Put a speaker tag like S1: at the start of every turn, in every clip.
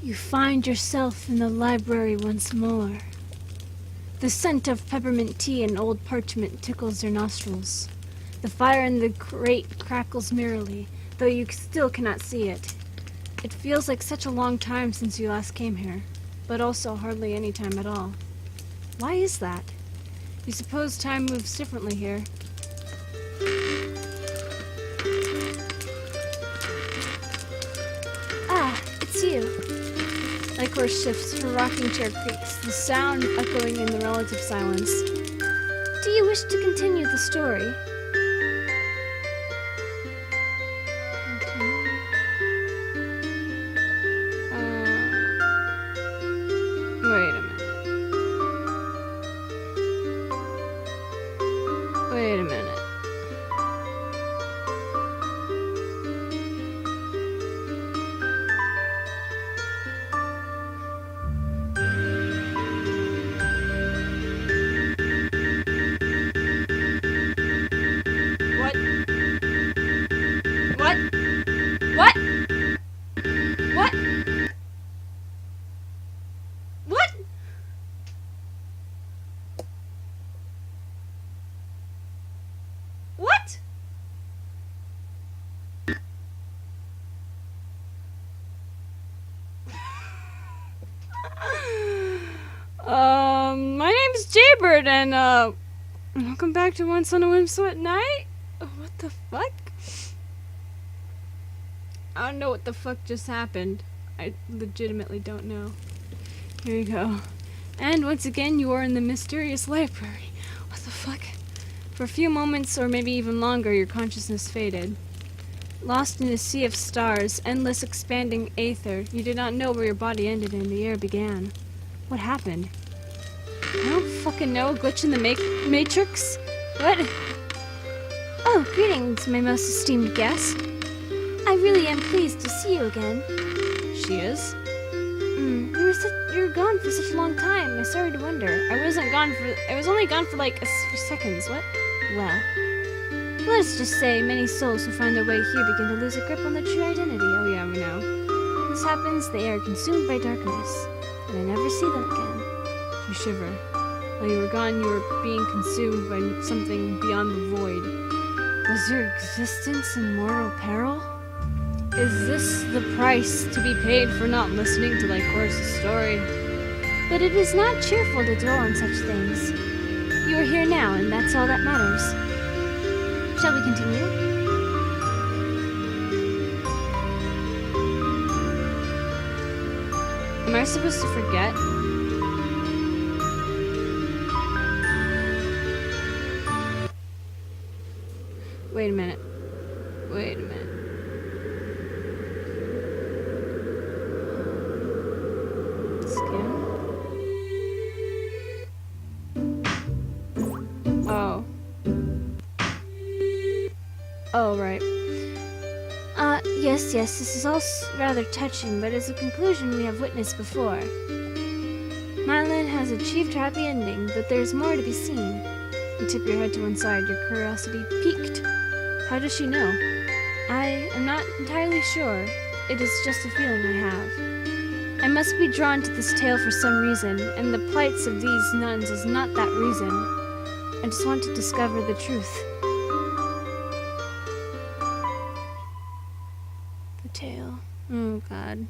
S1: You find yourself in the library once more. The scent of peppermint tea and old parchment tickles your nostrils. The fire in the grate crackles merrily, though you still cannot see it. It feels like such a long time since you last came here, but also hardly any time at all. Why is that? You suppose time moves differently here. Ah, it's you. Like horse shifts, her rocking chair creaks, the sound echoing in the relative silence. Do you wish to continue the story? Wait a minute. Wait a minute. My name's Jaybird, and, welcome back to Once on a Windswept Night? What the fuck? I don't know what the fuck just happened. I legitimately don't know. Here you go. And once again, you are in the mysterious library. What the fuck? For a few moments, or maybe even longer, your consciousness faded. Lost in a sea of stars, endless expanding aether, you did not know where your body ended and the air began. What happened? I don't fucking know. Glitch in the Matrix? What? Oh, greetings, my most esteemed guest. I really am pleased to see you again. She is? You were gone for such a long time. I started to wonder. I was only gone for like for seconds. What? Well, let us just say many souls who find their way here begin to lose a grip on their true identity. Oh yeah, we know. When this happens, they are consumed by darkness, and I never see them again. You shiver. While you were gone, you were being consumed by something beyond the void. Was your existence in mortal peril? Is this the price to be paid for not listening to Lycoris' story? But it is not cheerful to dwell on such things. You are here now, and that's all that matters. Shall we continue? Am I supposed to forget? Wait a minute. Wait a minute. Scan. Oh. Oh, right. Yes, this is all rather touching, but as a conclusion we have witnessed before. Madeline has achieved her happy ending, but there's more to be seen. You tip your head to one side, your curiosity piqued. How does she know? I am not entirely sure. It is just a feeling I have. I must be drawn to this tale for some reason, and the plights of these nuns is not that reason. I just want to discover the truth. The tale. Oh, God.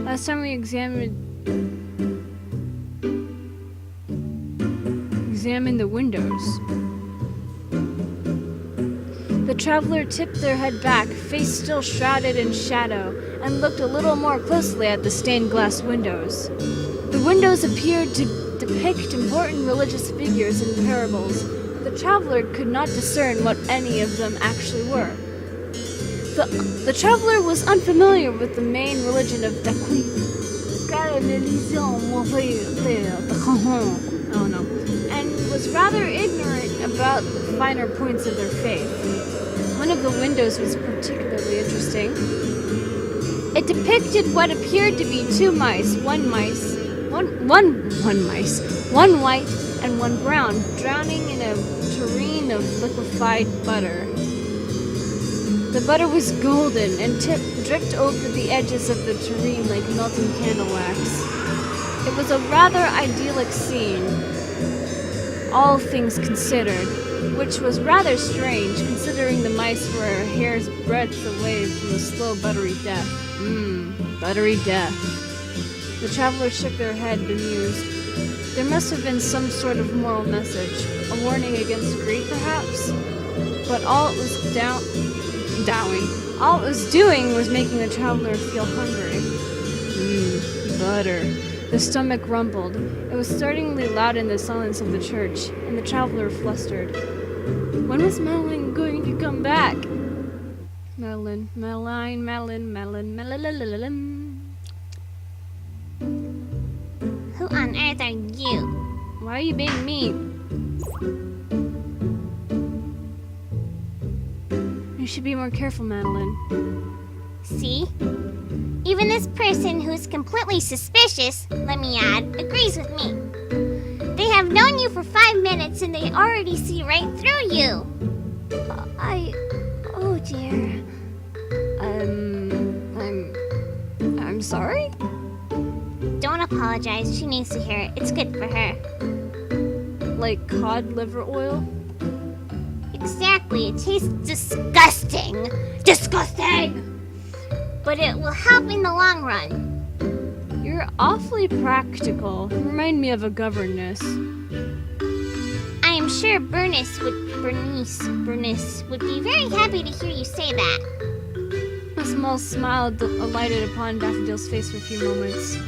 S1: Last time we examined the windows. The traveler tipped their head back, face still shrouded in shadow, and looked a little more closely at the stained glass windows. The windows appeared to depict important religious figures and parables, but the traveler could not discern what any of them actually were. The traveler was unfamiliar with the main religion of and was rather ignorant about the finer points of their faith. One of the windows was particularly interesting. It depicted what appeared to be two mice, one white and one brown, drowning in a tureen of liquefied butter. The butter was golden and dripped over the edges of the tureen like melting candle wax. It was a rather idyllic scene, all things considered, which was rather strange considering the mice were a hair's breadth away from a slow buttery death. Buttery death. The travelers shook their head, bemused. There must have been some sort of moral message, a warning against greed perhaps? But all it was doing was making the traveler feel hungry. Butter. The stomach rumbled. It was startlingly loud in the silence of the church, and the traveler flustered. When was Madeline going to come back? Madeline.
S2: Who on earth are you?
S1: Why are you being mean? You should be more careful, Madeline.
S2: See? Even this person who's completely suspicious, let me add, agrees with me. They have known you for 5 minutes and they already see right through you.
S1: Oh dear. I'm sorry?
S2: Don't apologize. She needs to hear it. It's good for her.
S1: Like cod liver oil?
S2: Exactly. It tastes disgusting. Disgusting! But it will help in the long run.
S1: You're awfully practical. You remind me of a governess.
S2: I am sure Bernice would be very happy to hear you say that.
S1: A small smile alighted upon Daffodil's face for a few moments.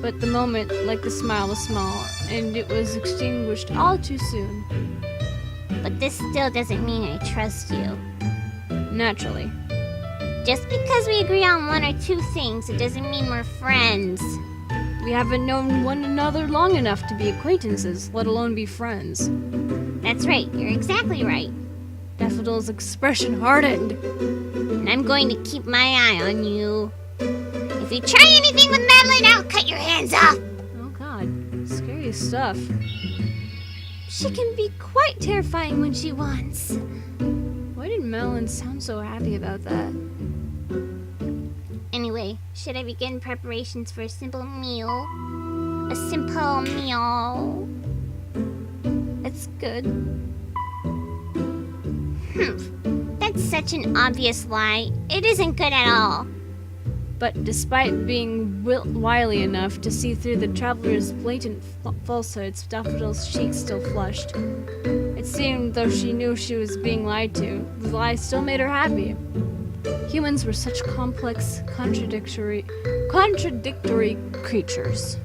S1: But the moment, like the smile, was small, and it was extinguished all too soon.
S2: But this still doesn't mean I trust you.
S1: Naturally.
S2: Just because we agree on one or two things, it doesn't mean we're friends.
S1: We haven't known one another long enough to be acquaintances, let alone be friends.
S2: That's right, you're exactly right.
S1: Daffodil's expression hardened.
S2: And I'm going to keep my eye on you. If you try anything with Madeline, I'll cut your hands off.
S1: Oh god, scary stuff. She can be quite terrifying when she wants. Why did Madeline sound so happy about that?
S2: Anyway, should I begin preparations for a simple meal? A simple meal.
S1: It's good.
S2: That's such an obvious lie. It isn't good at all.
S1: But despite being wily enough to see through the traveler's blatant falsehoods, Daffodil's cheeks still flushed. It seemed though she knew she was being lied to, the lie still made her happy. Humans were such complex, contradictory creatures.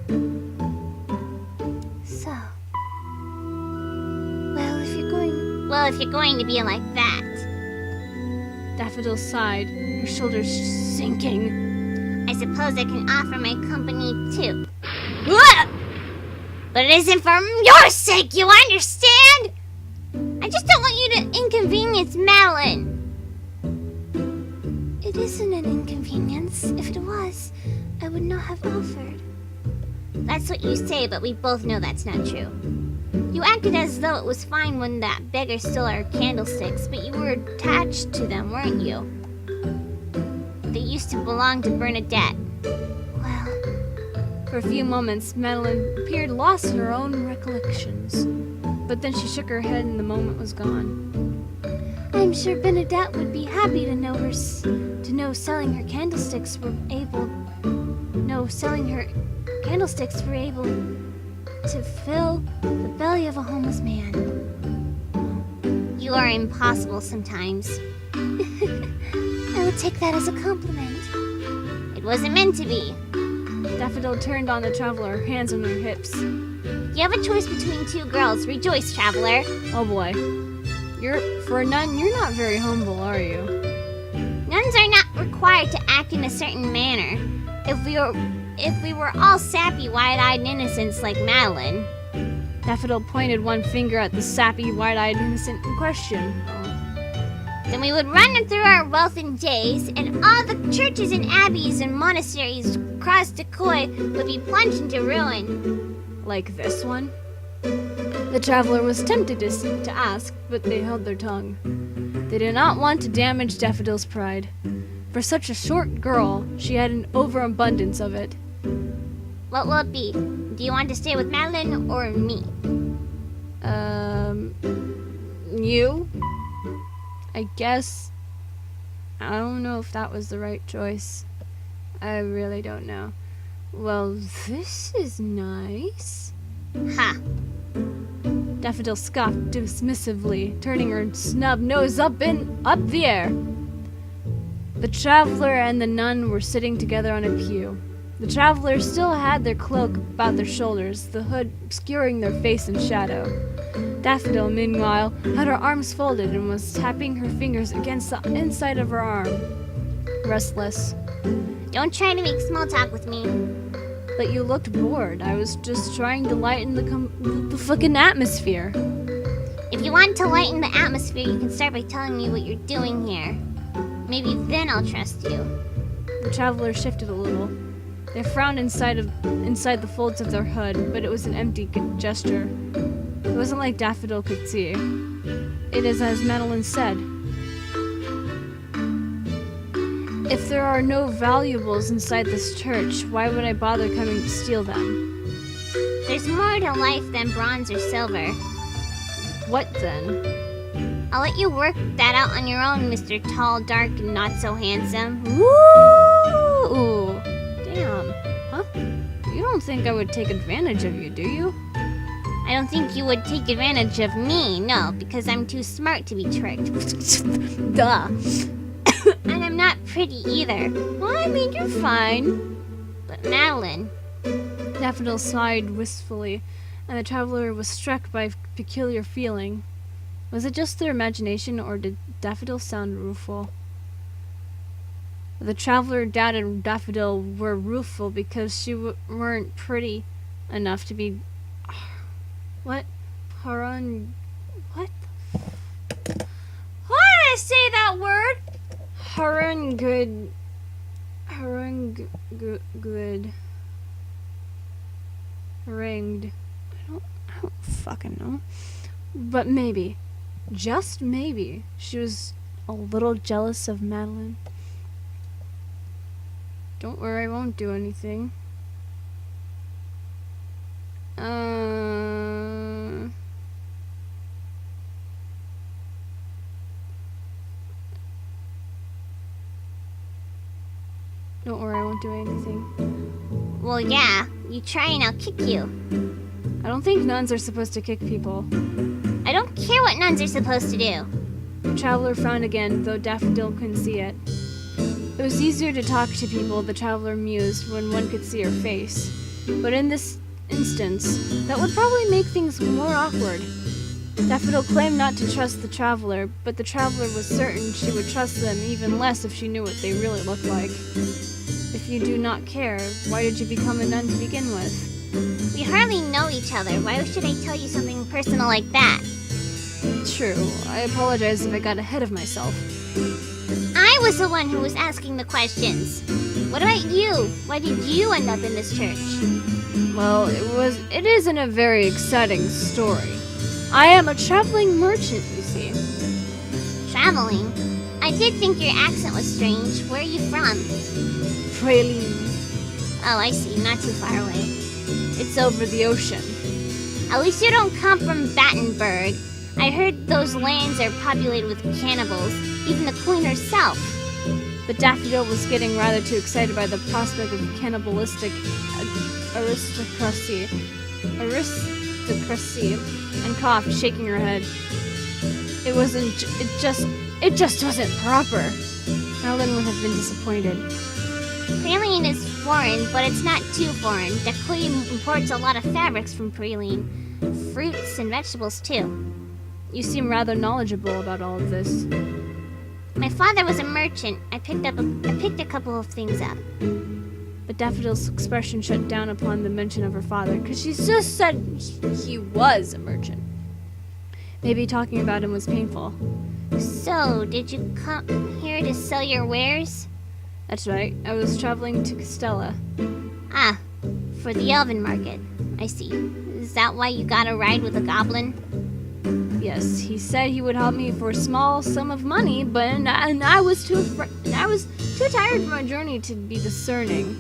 S2: So, well, if you're going to be like that.
S1: Daffodil sighed, her shoulders sinking.
S2: I suppose I can offer my company too. But it isn't for your sake, you understand? I just don't want you to inconvenience Madeline.
S3: It isn't an inconvenience. If it was, I would not have offered.
S2: That's what you say, but we both know that's not true. You acted as though it was fine when that beggar stole our candlesticks, but you were attached to them, weren't you? They used to belong to Bernadette.
S3: Well,
S1: for a few moments, Madeline appeared lost in her own recollections. But then she shook her head and the moment was gone.
S3: I'm sure Bernadette would be happy to know selling her candlesticks were able to fill the belly of a homeless man.
S2: You are impossible sometimes.
S3: I would take that as a compliment.
S2: It wasn't meant to be.
S1: Daffodil turned on the traveler, hands on her hips.
S2: You have a choice between two girls. Rejoice, traveler.
S1: Oh boy. For a nun, you're not very humble, are you?
S2: Nuns are not required to act in a certain manner. If we were all sappy, wide-eyed innocents like Madeline.
S1: Daffodil pointed one finger at the sappy, wide-eyed innocent in question.
S2: Then we would run through our wealth in days, and all the churches and abbeys and monasteries across Decoy would be plunged into ruin.
S1: Like this one? The traveler was tempted to ask, but they held their tongue. They did not want to damage Daffodil's pride. For such a short girl, she had an overabundance of it.
S2: What will it be? Do you want to stay with Madeline or me?
S1: You? I guess. I don't know if that was the right choice. I really don't know. Well, this is nice.
S2: Ha!
S1: Daffodil scoffed dismissively, turning her snub nose up the air. The traveler and the nun were sitting together on a pew. The traveler still had their cloak about their shoulders, the hood obscuring their face in shadow. Daffodil, meanwhile, had her arms folded and was tapping her fingers against the inside of her arm. Restless.
S2: Don't try to make small talk with me.
S1: But you looked bored. I was just trying to lighten the fucking atmosphere.
S2: If you want to lighten the atmosphere, you can start by telling me what you're doing here. Maybe then I'll trust you.
S1: The traveler shifted a little. They frowned inside the folds of their hood, but it was an empty gesture. It wasn't like Daffodil could see. It is as Madeline said. If there are no valuables inside this church, why would I bother coming to steal them?
S2: There's more to life than bronze or silver.
S1: What then?
S2: I'll let you work that out on your own, Mr. Tall, Dark, and Not So Handsome.
S1: Woo! Damn. Huh? You don't think I would take advantage of you, do you?
S2: I don't think you would take advantage of me, no, because I'm too smart to be tricked.
S1: Duh.
S2: And I'm not pretty either.
S1: Well, I mean, you're fine.
S2: But Madeline...
S1: Daffodil sighed wistfully, and the traveler was struck by a peculiar feeling. Was it just their imagination, or did Daffodil sound rueful? The traveler doubted Daffodil were rueful because she weren't pretty enough to be... What? Harun... What? Why did I say that word? Good... Harangued. I don't fucking know. But maybe, just maybe, she was a little jealous of Madeline. Don't worry, I won't do anything. Don't worry, I won't do anything.
S2: Well, yeah. You try and I'll kick you.
S1: I don't think nuns are supposed to kick people.
S2: I don't care what nuns are supposed to do.
S1: The traveler frowned again, though Daffodil couldn't see it. It was easier to talk to people, the traveler mused, when one could see her face. But in this instance, that would probably make things more awkward. Daffodil claimed not to trust the traveler, but the traveler was certain she would trust them even less if she knew what they really looked like. If you do not care, why did you become a nun to begin with?
S2: We hardly know each other. Why should I tell you something personal like that?
S1: True. I apologize if I got ahead of myself.
S2: I was the one who was asking the questions. What about you? Why did you end up in this church?
S1: Well, it isn't a very exciting story. I am a traveling merchant, you see.
S2: Traveling? I did think your accent was strange. Where are you from?
S1: Praline.
S2: Oh, I see. Not too far away.
S1: It's over the ocean.
S2: At least you don't come from Battenberg. I heard those lands are populated with cannibals, even the queen herself.
S1: But Daffodil was getting rather too excited by the prospect of cannibalistic aristocracy, and coughed, shaking her head. It just wasn't proper. Madeline would have been disappointed.
S2: Praline is foreign, but it's not too foreign. Decoy imports a lot of fabrics from Praline. Fruits and vegetables, too.
S1: You seem rather knowledgeable about all of this.
S2: My father was a merchant. I picked a couple of things up.
S1: But Daffodil's expression shut down upon the mention of her father, because she just said he was a merchant. Maybe talking about him was painful.
S2: So, did you come here to sell your wares?
S1: That's right. I was traveling to Castella.
S2: Ah, for the elven market. I see. Is that why you got a ride with a goblin?
S1: Yes, he said he would help me for a small sum of money, but and I was too tired from my journey to be discerning.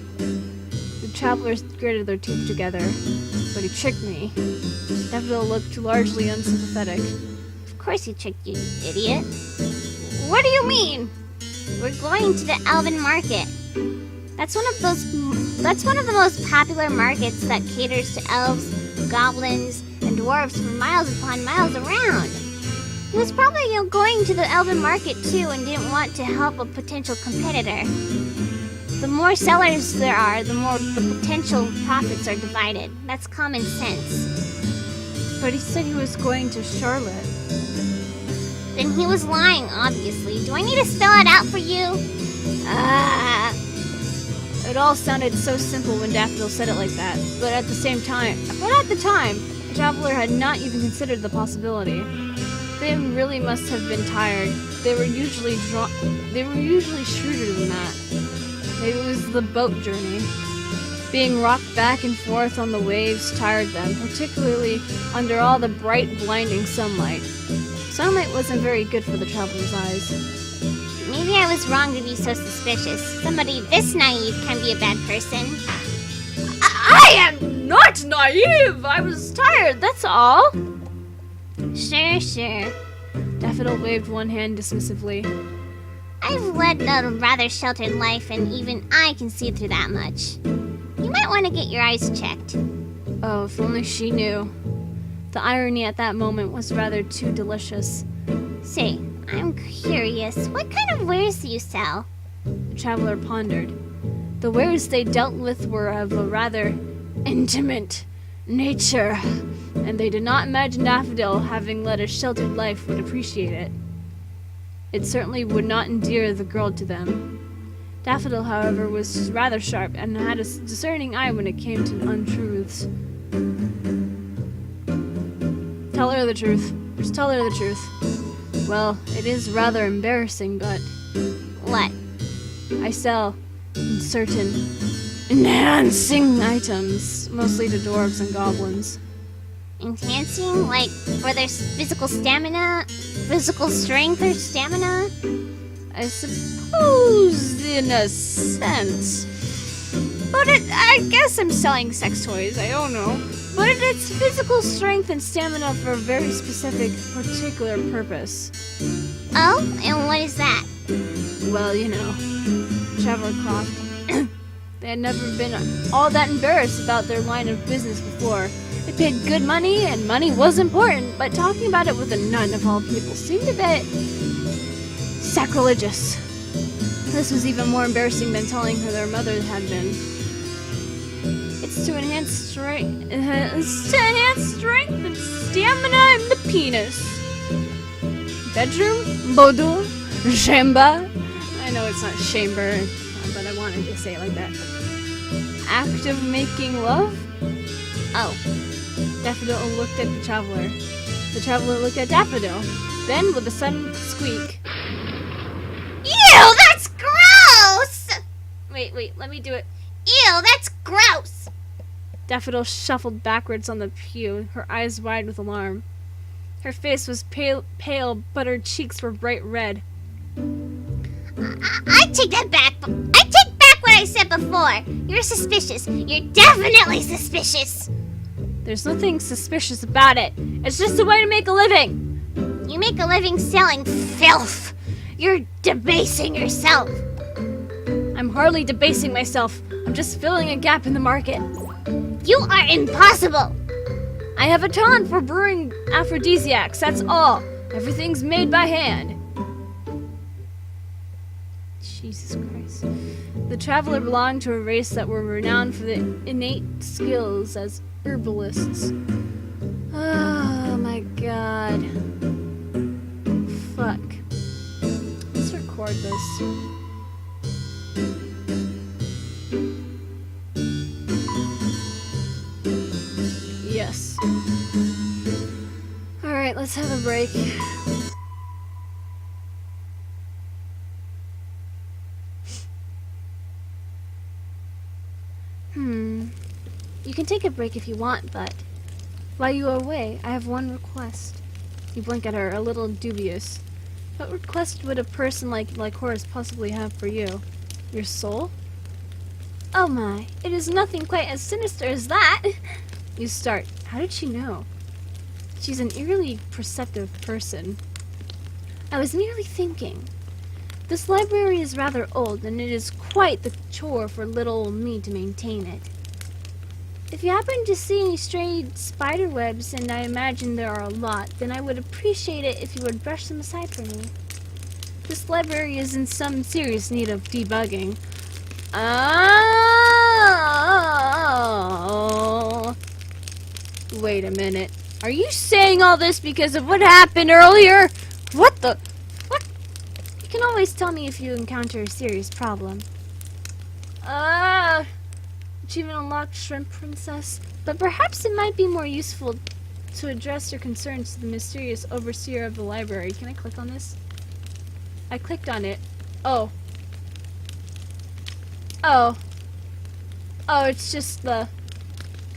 S1: The travelers gritted their teeth together, but he tricked me. Daffodil looked largely unsympathetic.
S2: Of course he tricked you, you idiot. What do you mean? We're going to the elven market. That's one of the most popular markets that caters to elves, goblins, and dwarves for miles upon miles around. He was probably going to the elven market too and didn't want to help a potential competitor. The more sellers there are, the more the potential profits are divided. That's common sense.
S1: But he said he was going to Charlotte.
S2: Then he was lying, obviously. Do I need to spell it out for you?
S1: It all sounded so simple when Daffodil said it like that, but at the time, the traveler had not even considered the possibility. They really must have been tired. They were usually shrewder than that. Maybe it was the boat journey. Being rocked back and forth on the waves tired them, particularly under all the bright, blinding sunlight. Sunlight wasn't very good for the traveler's eyes.
S2: Maybe I was wrong to be so suspicious. Somebody this naive can be a bad person.
S1: I am not naive! I was tired, that's all!
S2: Sure.
S1: Daffodil waved one hand dismissively.
S2: I've led a rather sheltered life, and even I can see through that much. You might want to get your eyes checked.
S1: Oh, if only she knew. The irony at that moment was rather too delicious.
S2: Say, I'm curious, what kind of wares do you sell?
S1: The traveler pondered. The wares they dealt with were of a rather intimate nature, and they did not imagine Daffodil, having led a sheltered life, would appreciate it. It certainly would not endear the girl to them. Daffodil, however, was rather sharp and had a discerning eye when it came to untruths. Tell her the truth. Just tell her the truth. Well, it is rather embarrassing, but...
S2: What?
S1: I sell certain enhancing items, mostly to dwarves and goblins.
S2: Enhancing? Like, for their physical strength or stamina?
S1: I suppose, in a sense. But I guess I'm selling sex toys, I don't know. But it's physical strength and stamina for a very specific, particular purpose.
S2: Oh? And what is that?
S1: Well, you know, Traveler coughed. They had never been all that embarrassed about their line of business before. They paid good money, and money was important, but talking about it with a nun of all people seemed a bit sacrilegious. This was even more embarrassing than telling her their mother had been. It's to enhance strength and stamina in the penis. Bedroom, boudoir, chamber. I know it's not chamber, but I wanted to say it like that. Act of making love?
S2: Oh.
S1: Daffodil looked at the traveler. The traveler looked at Daffodil. Then, with a sudden squeak.
S2: Ew, that's gross!
S1: Wait, let me do it.
S2: Ew, that's gross!
S1: Daffodil shuffled backwards on the pew, her eyes wide with alarm. Her face was pale, but her cheeks were bright red.
S2: I take that back. I take back what I said before. You're suspicious. You're definitely suspicious.
S1: There's nothing suspicious about it. It's just a way to make a living.
S2: You make a living selling filth. You're debasing yourself.
S1: I'm hardly debasing myself. I'm just filling a gap in the market.
S2: You are impossible.
S1: I have a talent for brewing aphrodisiacs, that's all. Everything's made by hand. Jesus Christ. The traveler belonged to a race that were renowned for the innate skills as herbalists. Oh my god. Fuck. Let's record this. Yes. Alright, let's have a break.
S3: You can take a break if you want, but
S1: While you are away, I have one request. You blink at her, a little dubious. What request would a person like Horace possibly have for you? Your soul?
S3: oh my, it is nothing quite as sinister as that.
S1: You start. How did she know? She's an eerily perceptive person.
S3: I was merely thinking. This library is rather old, and it is quite the chore for little old me to maintain it. If you happen to see any stray spider webs, and I imagine there are a lot, then I would appreciate it if you would brush them aside for me.
S1: This library is in some serious need of debugging. Oh! Wait a minute. Are you saying all this because of what happened earlier? What the? What?
S3: You can always tell me if you encounter a serious problem.
S1: Achievement unlocked, Shrimp Princess.
S3: But perhaps it might be more useful.
S1: To address your concerns to the mysterious overseer of the library. Can I click on this? I clicked on it. Oh. Oh. Oh, it's just the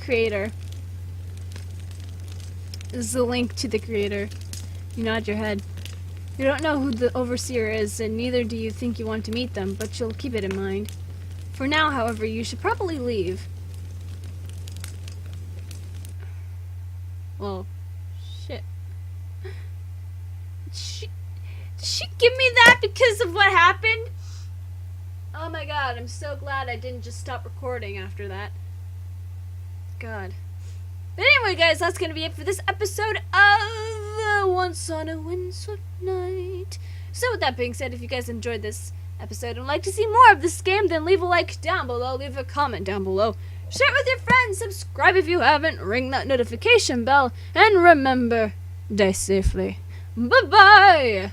S1: creator. This is the link to the creator. You nod your head. You don't know who the overseer is, and neither do you think you want to meet them, but you'll keep it in mind. For now, however, you should probably leave. Well, shit. Did she give me that because of what happened? Oh my god, I'm so glad I didn't just stop recording after that. God. But anyway, guys, that's gonna be it for this episode of Once on a Windswept Night. So with that being said, if you guys enjoyed this episode and would like to see more of this game, then leave a like down below, leave a comment down below, share it with your friends, subscribe if you haven't, ring that notification bell, and remember, die safely. Bye-bye!